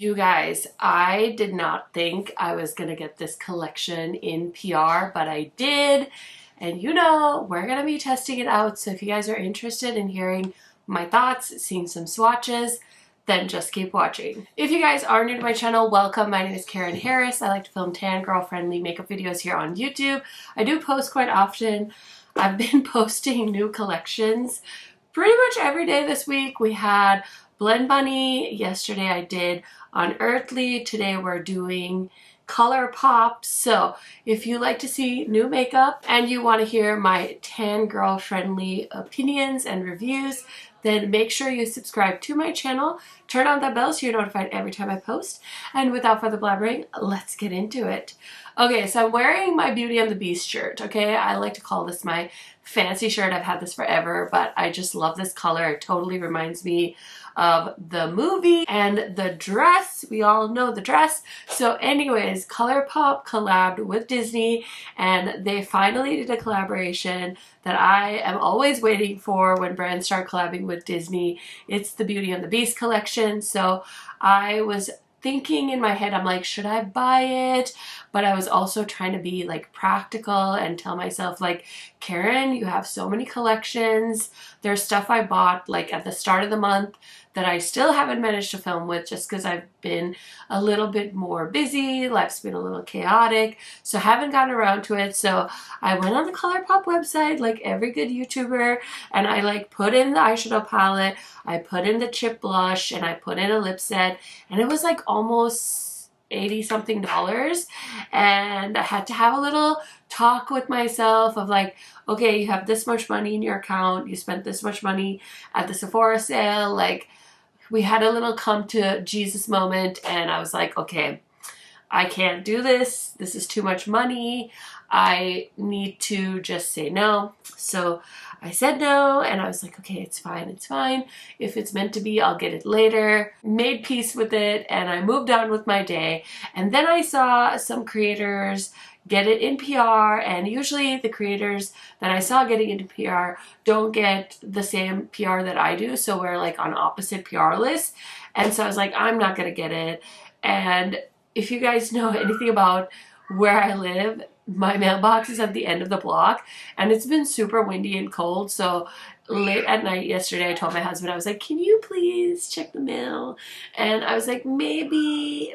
You guys, I did not think I was going to get this collection in PR, but I did. And you know, we're going to be testing it out. So if you guys are interested in hearing my thoughts, seeing some swatches, then just keep watching. If you guys are new to my channel, welcome. My name is KARENHARRIS. I like to film tan girl-friendly makeup videos here on YouTube. I do post quite often. I've been posting new collections pretty much every day this week. We had Blend Bunny. Yesterday I did Unearthly. Today we're doing Colourpop. So if you like to see new makeup and you want to hear my tan girl friendly opinions and reviews, then make sure you subscribe to my channel, turn on that bell so you're notified every time I post. And without further blabbering, let's get into it. Okay, so I'm wearing my Beauty and the Beast shirt, okay? I like to call this my fancy shirt. I've had this forever, but I just love this color. It totally reminds me of the movie and the dress. We all know the dress. So anyways, Colourpop collabed with Disney and they finally did a collaboration that I am always waiting for when brands start collabing with Disney. It's the Beauty and the Beast collection. So I was thinking in my head, I'm like, should I buy it? But I was also trying to be like practical and tell myself like, Karen, you have so many collections. There's stuff I bought like at the start of the month that I still haven't managed to film with just because I've been a little bit more busy. Life's been a little chaotic, so haven't gotten around to it. So I went on the Colourpop website like every good YouTuber and I like put in the eyeshadow palette, I put in the chip blush, and I put in a lip set, and it was like almost $80 something, and I had to have a little talk with myself of like, okay, you have this much money in your account, you spent this much money at the Sephora sale. Like, we had a little come to Jesus moment, and I was like, okay, I can't do this. This is too much money. I need to just say no. So I said no, and I was like, okay, it's fine, it's fine. If it's meant to be, I'll get it later. Made peace with it, and I moved on with my day. And then I saw some creators get it in PR, and usually the creators that I saw getting into PR don't get the same PR that I do, so we're like on opposite PR lists. And so I was like, I'm not gonna get it. And if you guys know anything about where I live, my mailbox is at the end of the block, and it's been super windy and cold. So late at night yesterday, I told my husband, I was like, can you please check the mail? And I was like, maybe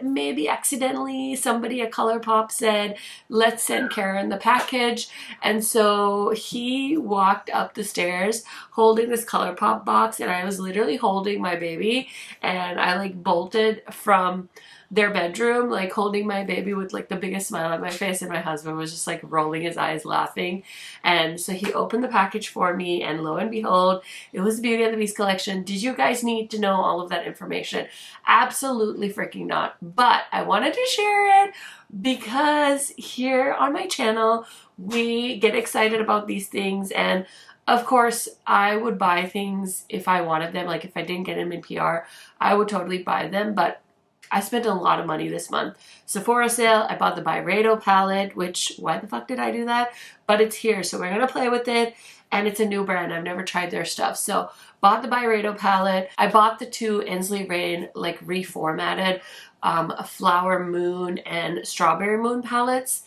accidentally somebody at Colourpop said, let's send Karen the package. And so he walked up the stairs holding this Colourpop box, and I was literally holding my baby, and I like bolted from their bedroom, like holding my baby with like the biggest smile on my face, and my husband was just like rolling his eyes laughing. And so he opened the package for me, and lo and behold, it was the Beauty and the Beast collection. Did you guys need to know all of that information? Absolutely freaking not. But I wanted to share it because here on my channel we get excited about these things, and of course, I would buy things if I wanted them. Like if I didn't get them in PR, I would totally buy them, but I spent a lot of money this month. Sephora sale, I bought the Byredo palette, which, why the fuck did I do that? But it's here, so we're gonna play with it, and it's a new brand. I've never tried their stuff. So, bought the Byredo palette. I bought the two Ensley Rain, like, reformatted Flower Moon and Strawberry Moon palettes.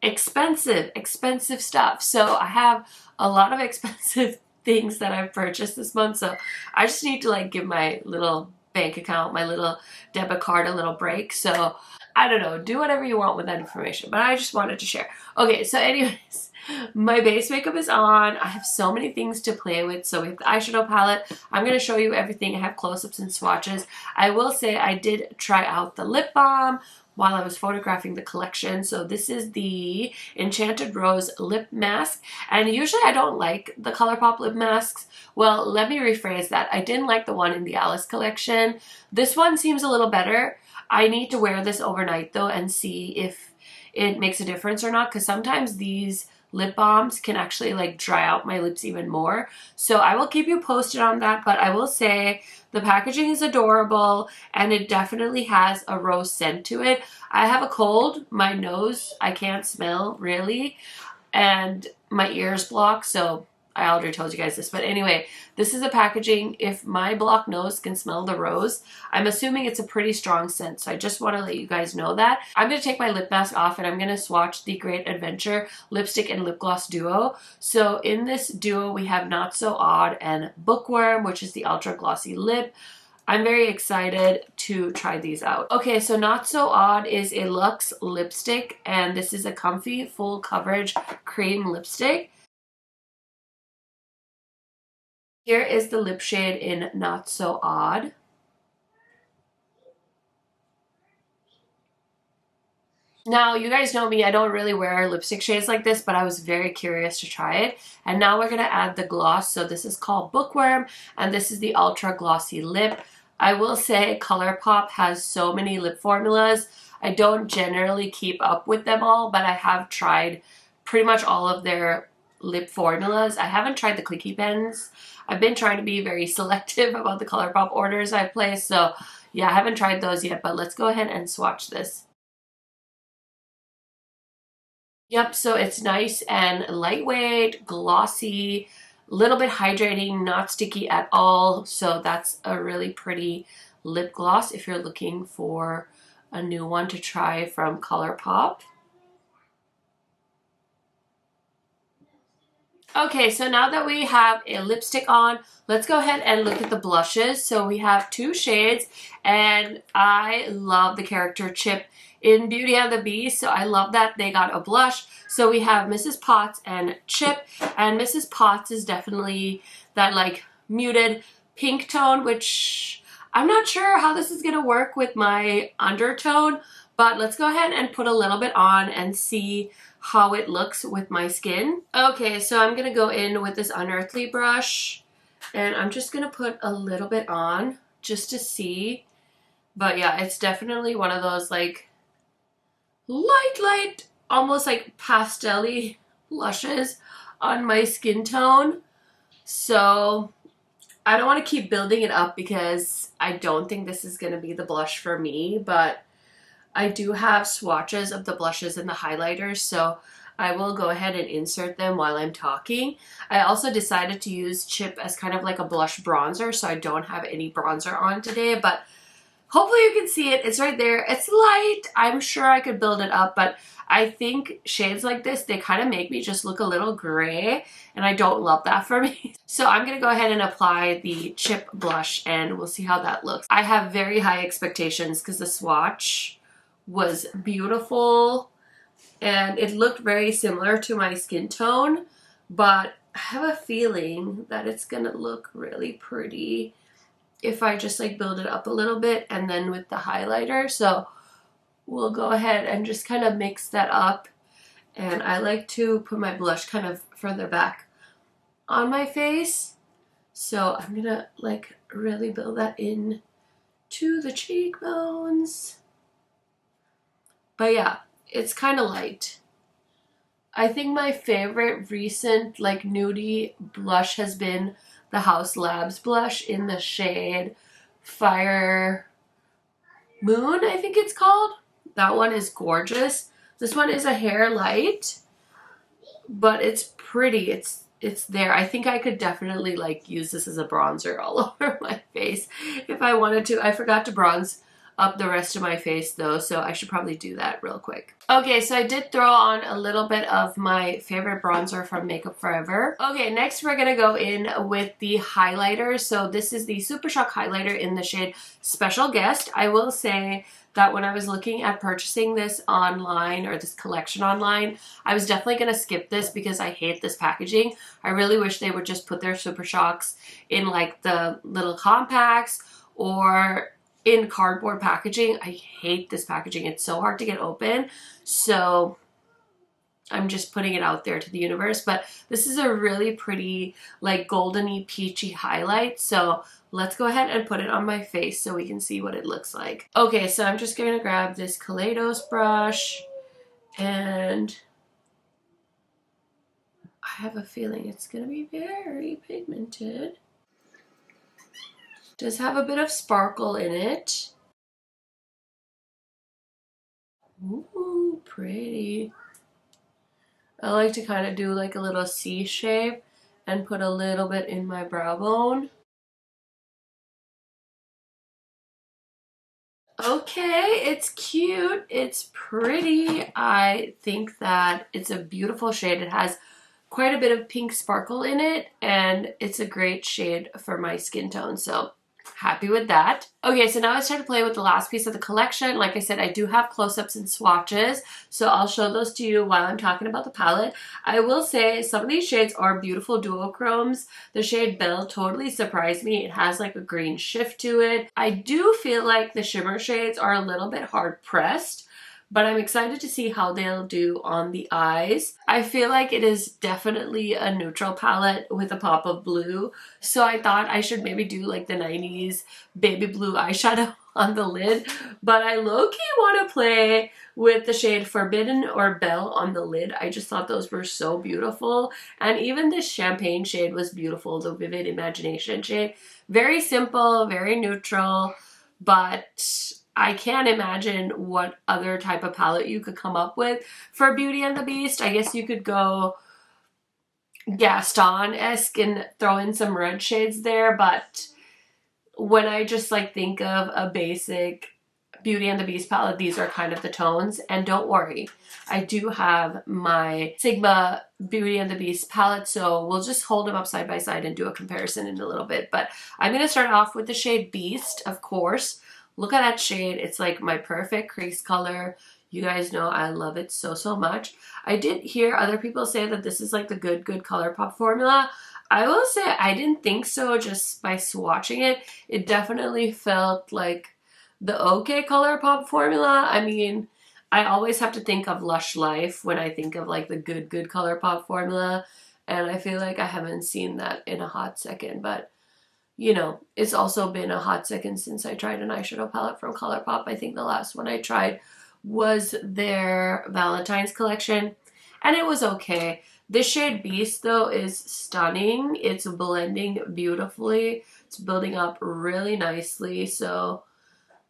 Expensive stuff. So, I have a lot of expensive things that I've purchased this month, so I just need to, like, give my little bank account, my little debit card, a little break. So I don't know, do whatever you want with that information, but I just wanted to share. Okay, so anyways, my base makeup is on. I have so many things to play with. So we have the eyeshadow palette. I'm going to show you everything. I have close-ups and swatches. I will say I did try out the lip balm while I was photographing the collection. So this is the Enchanted Rose lip mask, and usually I don't like the Colourpop lip masks. Well, let me rephrase that. I didn't like the one in the Alice collection. This one seems a little better. I need to wear this overnight though and see if it makes a difference or not, because sometimes these lip balms can actually like dry out my lips even more. So I will keep you posted on that, but I will say the packaging is adorable and it definitely has a rose scent to it. I have a cold, my nose, I can't smell really, and my ears blocked, so I already told you guys this, but anyway, this is the packaging. If my block nose can smell the rose, I'm assuming it's a pretty strong scent, so I just want to let you guys know that. I'm going to take my lip mask off and I'm going to swatch the Great Adventure lipstick and lip gloss duo. So in this duo, we have Not So Odd and Bookworm, which is the ultra glossy lip. I'm very excited to try these out. Okay, so Not So Odd is a luxe lipstick, and this is a comfy full coverage cream lipstick. Here is the lip shade in Not So Odd. Now, you guys know me, I don't really wear lipstick shades like this, but I was very curious to try it. And now we're going to add the gloss. So this is called Bookworm, and this is the Ultra Glossy Lip. I will say Colourpop has so many lip formulas. I don't generally keep up with them all, but I have tried pretty much all of their lip formulas. I haven't tried the clicky pens. I've been trying to be very selective about the Colourpop orders I've placed. So yeah, I haven't tried those yet, but let's go ahead and swatch this. Yep, so it's nice and lightweight, glossy, a little bit hydrating, not sticky at all. So that's a really pretty lip gloss if you're looking for a new one to try from Colourpop. Okay, so now that we have a lipstick on, let's go ahead and look at the blushes. So we have two shades, and I love the character Chip in Beauty and the Beast, so I love that they got a blush. So we have Mrs. Potts and Chip, and Mrs. Potts is definitely that like muted pink tone, which I'm not sure how this is gonna work with my undertone, but let's go ahead and put a little bit on and see how it looks with my skin. Okay, so I'm gonna go in with this Unearthly brush, and I'm just gonna put a little bit on just to see. But yeah, it's definitely one of those like light, almost like pastel-y blushes on my skin tone. So I don't want to keep building it up because I don't think this is going to be the blush for me, but I do have swatches of the blushes and the highlighters, so I will go ahead and insert them while I'm talking. I also decided to use Chip as kind of like a blush bronzer, so I don't have any bronzer on today, but hopefully you can see it. It's right there. It's light. I'm sure I could build it up, but I think shades like this, they kind of make me just look a little gray, and I don't love that for me. So I'm going to go ahead and apply the Chip blush, and we'll see how that looks. I have very high expectations because the swatch was beautiful, and it looked very similar to my skin tone, but I have a feeling that it's going to look really pretty if I just like build it up a little bit and then with the highlighter. So we'll go ahead and just kind of mix that up. And I like to put my blush kind of further back on my face. So I'm gonna like really build that in to the cheekbones. But yeah, it's kind of light. I think my favorite recent like nudie blush has been the House Labs blush in the shade Fire Moon, I think it's called. That one is gorgeous. This one is a hair light, but it's pretty. It's there. I think I could definitely like use this as a bronzer all over my face if I wanted to. I forgot to bronze up the rest of my face though, so I should probably do that real quick. Okay, so I did throw on a little bit of my favorite bronzer from Makeup Forever. Okay, next we're gonna go in with the highlighter. So this is the Super Shock highlighter in the shade Special Guest. I will say that when I was looking at purchasing this online, or this collection online, I was definitely gonna skip this because I hate this packaging. I really wish they would just put their Super Shocks in like the little compacts or in cardboard packaging. I hate this packaging. It's so hard to get open. So I'm just putting it out there to the universe. But this is a really pretty like goldeny peachy highlight. So let's go ahead and put it on my face so we can see what it looks like. Okay, so I'm just going to grab this Kaleidos brush, and I have a feeling it's going to be very pigmented. Does have a bit of sparkle in it. Ooh, pretty. I like to kind of do like a little C shape and put a little bit in my brow bone. Okay, it's cute, it's pretty. I think that it's a beautiful shade. It has quite a bit of pink sparkle in it, and it's a great shade for my skin tone, so happy with that. Okay, so now it's time to play with the last piece of the collection. Like I said, I do have close-ups and swatches, so I'll show those to you while I'm talking about the palette. I will say some of these shades are beautiful duochromes. The shade Belle totally surprised me. It has like a green shift to it. I do feel like the shimmer shades are a little bit hard pressed, but I'm excited to see how they'll do on the eyes. I feel like it is definitely a neutral palette with a pop of blue, so I thought I should maybe do like the 90s baby blue eyeshadow on the lid, but I low-key want to play with the shade Forbidden or Belle on the lid. I just thought those were so beautiful, and even this champagne shade was beautiful, the Vivid Imagination shade. Very simple, very neutral, but I can't imagine what other type of palette you could come up with for Beauty and the Beast. I guess you could go Gaston-esque and throw in some red shades there, but when I just like think of a basic Beauty and the Beast palette, these are kind of the tones. And don't worry, I do have my Sigma Beauty and the Beast palette, so we'll just hold them up side by side and do a comparison in a little bit. But I'm going to start off with the shade Beast, of course. Look at that shade. It's like my perfect crease color. You guys know I love it so, so much. I did hear other people say that this is like the good Colourpop formula. I will say I didn't think so just by swatching it. It definitely felt like the okay Colourpop formula. I mean, I always have to think of Lush Life when I think of like the good Colourpop formula. And I feel like I haven't seen that in a hot second, but you know, it's also been a hot second since I tried an eyeshadow palette from Colourpop. I think the last one I tried was their Valentine's collection, and it was okay. This shade Beast, though, is stunning. It's blending beautifully. It's building up really nicely, so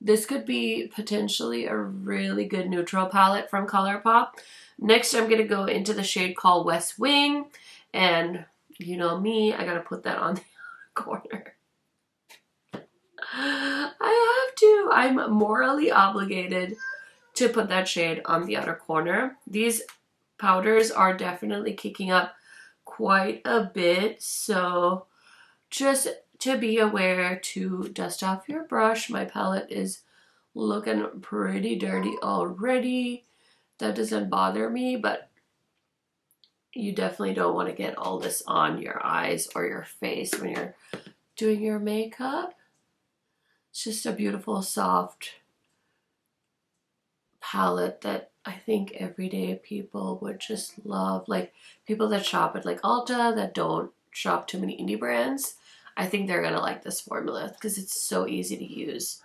this could be potentially a really good neutral palette from Colourpop. Next, I'm going to go into the shade called West Wing, and you know me, I got to put that on the corner. I have to. I'm morally obligated to put that shade on the outer corner. These powders are definitely kicking up quite a bit, so just to be aware to dust off your brush. My palette is looking pretty dirty already. That doesn't bother me, but you definitely don't want to get all this on your eyes or your face when you're doing your makeup. It's just a beautiful, soft palette that I think everyday people would just love. Like people that shop at like Ulta that don't shop too many indie brands, I think they're gonna like this formula because it's so easy to use.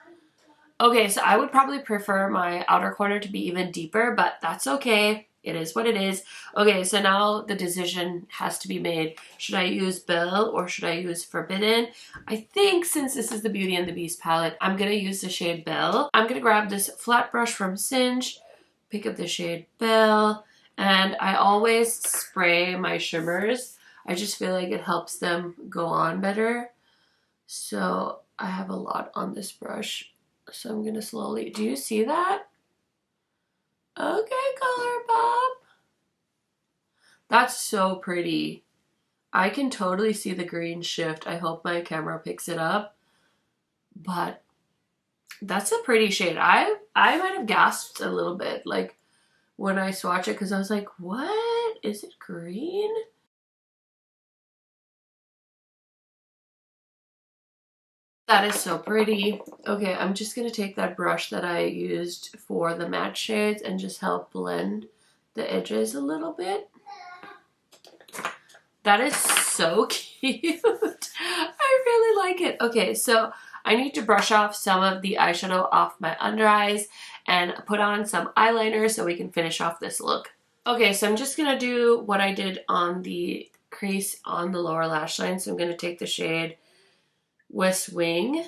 Okay, so I would probably prefer my outer corner to be even deeper, but that's okay. It is what it is. Okay, so now the decision has to be made. Should I use Belle or should I use Forbidden? I think since this is the Beauty and the Beast palette, I'm going to use the shade Belle. I'm going to grab this flat brush from Singe, pick up the shade Belle, and I always spray my shimmers. I just feel like it helps them go on better. So I have a lot on this brush. So I'm going to slowly... Do you see that? Okay, Colourpop. That's so pretty. I can totally see the green shift. I hope my camera picks it up. But that's a pretty shade. I might have gasped a little bit like when I swatched it because I was like, what? Is it green? That is so pretty. Okay, I'm just going to take that brush that I used for the matte shades and just help blend the edges a little bit. That is so cute. I really like it. Okay, so I need to brush off some of the eyeshadow off my under eyes and put on some eyeliner so we can finish off this look. Okay, so I'm just going to do what I did on the crease on the lower lash line. So I'm going to take the shade West Wing,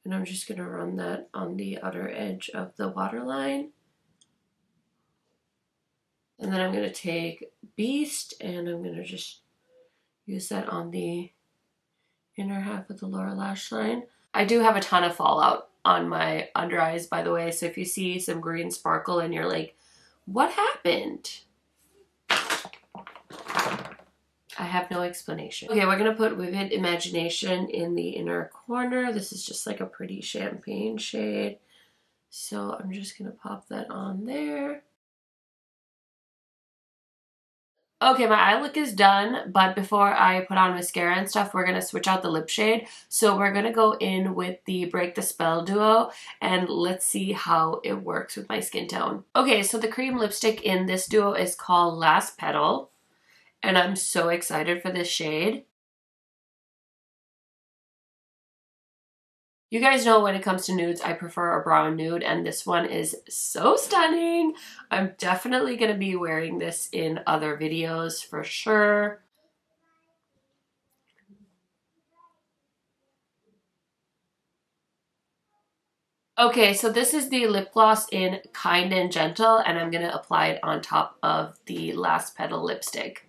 and I'm just going to run that on the outer edge of the waterline. And then I'm going to take Beast, and I'm going to just use that on the inner half of the lower lash line. I do have a ton of fallout on my under eyes, by the way, so if you see some green sparkle and you're like, what happened? I have no explanation. Okay, we're gonna put Vivid Imagination in the inner corner. This is just like a pretty champagne shade. So I'm just gonna pop that on there. Okay, my eye look is done, but before I put on mascara and stuff, we're gonna switch out the lip shade. So we're gonna go in with the Break the Spell duo, and let's see how it works with my skin tone. Okay, so the cream lipstick in this duo is called Last Petal. And I'm so excited for this shade. You guys know when it comes to nudes, I prefer a brown nude, and this one is so stunning. I'm definitely going to be wearing this in other videos for sure. Okay, so this is the lip gloss in Kind and Gentle, and I'm going to apply it on top of the Last Petal lipstick.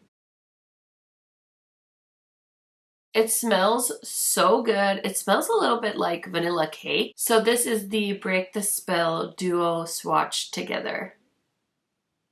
It smells so good. It smells a little bit like vanilla cake. So this is the Break the Spell duo swatch together.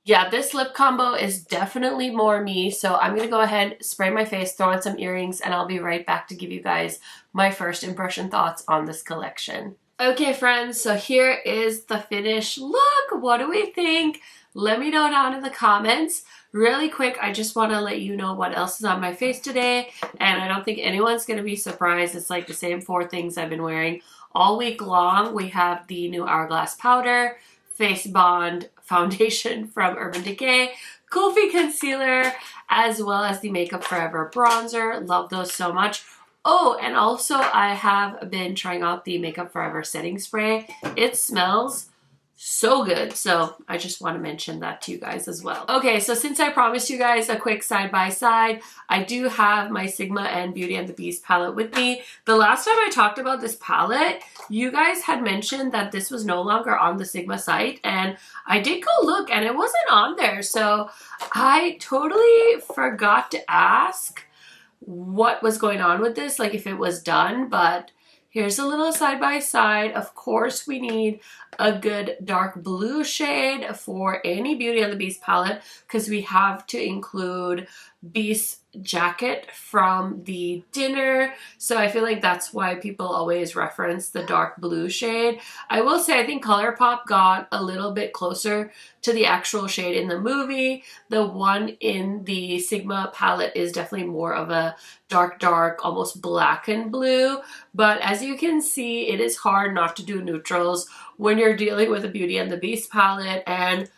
Yeah, this lip combo is definitely more me. So I'm going to go ahead, spray my face, throw on some earrings, and I'll be right back to give you guys my first impression thoughts on this collection. Okay, friends, so here is the finished look. What do we think? Let me know down in the comments. Really quick, I just want to let you know what else is on my face today, and I don't think anyone's going to be surprised. It's like the same 4 things I've been wearing all week long. We have the new Hourglass powder, Face Bond foundation from Urban Decay, Kulfi concealer, as well as the Makeup Forever bronzer. Love those so much. Oh, and also I have been trying out the Makeup Forever setting spray. It smells so good, so I just want to mention that to you guys as well. Okay, so since I promised you guys a quick side-by-side, I do have my Sigma and Beauty and the Beast palette with me. The last time I talked about this palette, you guys had mentioned that this was no longer on the Sigma site, and I did go look and it wasn't on there, so I totally forgot to ask what was going on with this, like if it was done, but here's a little side-by-side. Of course, we need a good dark blue shade for any Beauty and the Beast palette because we have to include Beast's jacket from the dinner. So I feel like that's why people always reference the dark blue shade. I will say I think Colourpop got a little bit closer to the actual shade in the movie. The one in the Sigma palette is definitely more of a dark, almost black and blue. But as you can see, it is hard not to do neutrals when you're dealing with a Beauty and the Beast palette, and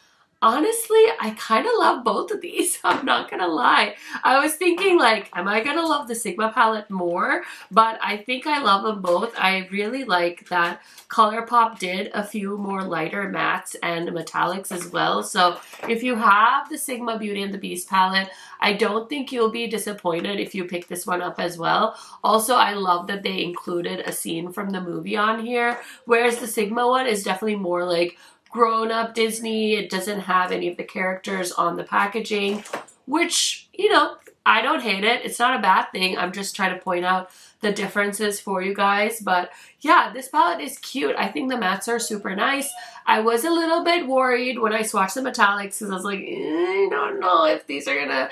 honestly, I kind of love both of these. I'm not gonna lie. I was thinking like, am I gonna love the Sigma palette more? But I think I love them both. I really like that Colourpop did a few more lighter mattes and metallics as well. So if you have the Sigma Beauty and the Beast palette, I don't think you'll be disappointed if you pick this one up as well. Also, I love that they included a scene from the movie on here, whereas the Sigma one is definitely more like grown-up Disney. It doesn't have any of the characters on the packaging, which, you know, I don't hate it. It's not a bad thing. I'm just trying to point out the differences for you guys. But yeah, this palette is cute. I think the mattes are super nice. I was a little bit worried when I swatched the metallics because I was like, I don't know if these are gonna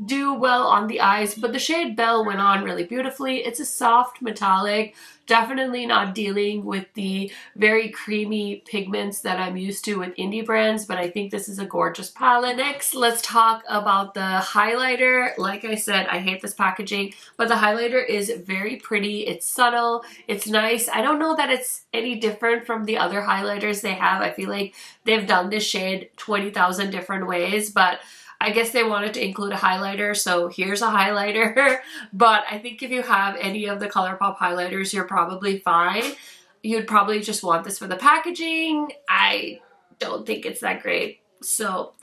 do well on the eyes, but the shade Belle went on really beautifully. It's a soft metallic, definitely not dealing with the very creamy pigments that I'm used to with indie brands, but I think this is a gorgeous palette. Next, let's talk about the highlighter. Like I said, I hate this packaging, but the highlighter is very pretty. It's subtle, it's nice. I don't know that it's any different from the other highlighters they have. I feel like they've done this shade 20,000 different ways, but I guess they wanted to include a highlighter, so here's a highlighter. But I think if you have any of the Colourpop highlighters, you're probably fine. You'd probably just want this for the packaging. I don't think it's that great, so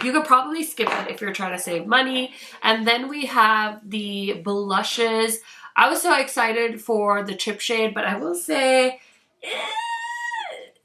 you could probably skip it if you're trying to save money. And then we have the blushes. I was so excited for the chip shade, but I will say,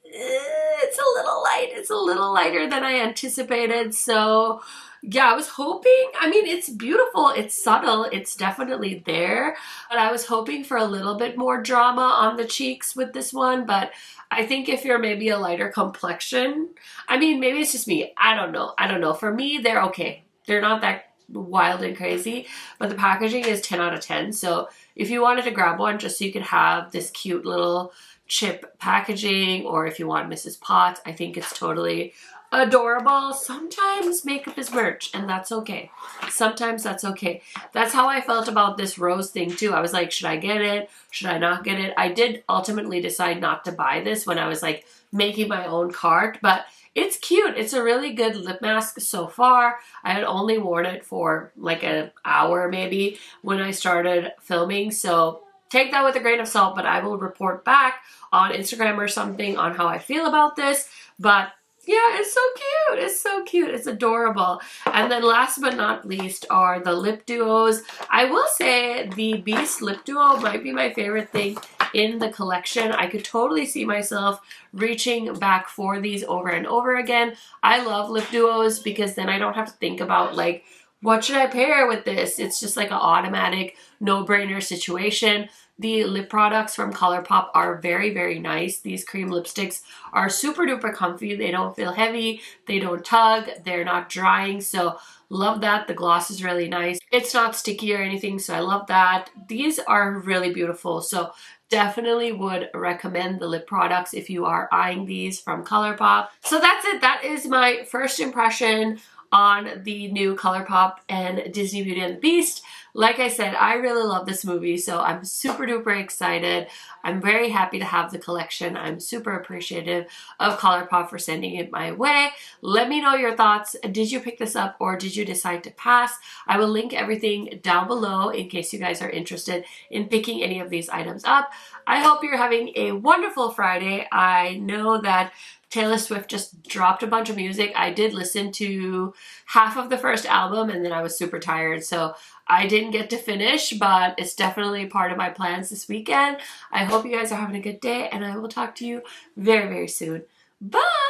it's a little light. it's a little lighter than I anticipated. So yeah, I was hoping, I mean, it's beautiful, it's subtle, it's definitely there, but I was hoping for a little bit more drama on the cheeks with this one. But I think if you're maybe a lighter complexion, I mean, maybe it's just me, I don't know. For me, they're okay. They're not that wild and crazy, but the packaging is 10 out of 10. So if you wanted to grab one just so you could have this cute little chip packaging, or if you want Mrs. Potts, I think it's totally adorable. Sometimes makeup is merch, and that's okay. Sometimes that's okay. That's how I felt about this rose thing too. I was like, should I get it? Should I not get it? I did ultimately decide not to buy this when I was like making my own cart, but it's cute. It's a really good lip mask so far. I had only worn it for like an hour maybe when I started filming, so take that with a grain of salt, but I will report back on Instagram or something on how I feel about this. But yeah, it's so cute. It's so cute. It's adorable. And then last but not least are the lip duos. I will say the Beast lip duo might be my favorite thing in the collection. I could totally see myself reaching back for these over and over again. I love lip duos because then I don't have to think about like, what should I pair with this? It's just like an automatic no-brainer situation. The lip products from Colourpop are very, very nice. These cream lipsticks are super duper comfy. They don't feel heavy. They don't tug. They're not drying. So love that. The gloss is really nice. It's not sticky or anything. So I love that. These are really beautiful. So definitely would recommend the lip products if you are eyeing these from Colourpop. So that's it. That is my first impression on the new Colourpop and Disney Beauty and the Beast. Like I said, I really love this movie, so I'm super duper excited. I'm very happy to have the collection. I'm super appreciative of Colourpop for sending it my way. Let me know your thoughts. Did you pick this up or did you decide to pass? I will link everything down below in case you guys are interested in picking any of these items up. I hope you're having a wonderful Friday. I know that Taylor Swift just dropped a bunch of music. I did listen to half of the first album and then I was super tired, so I didn't get to finish, but it's definitely part of my plans this weekend. I hope you guys are having a good day and I will talk to you very, very soon. Bye!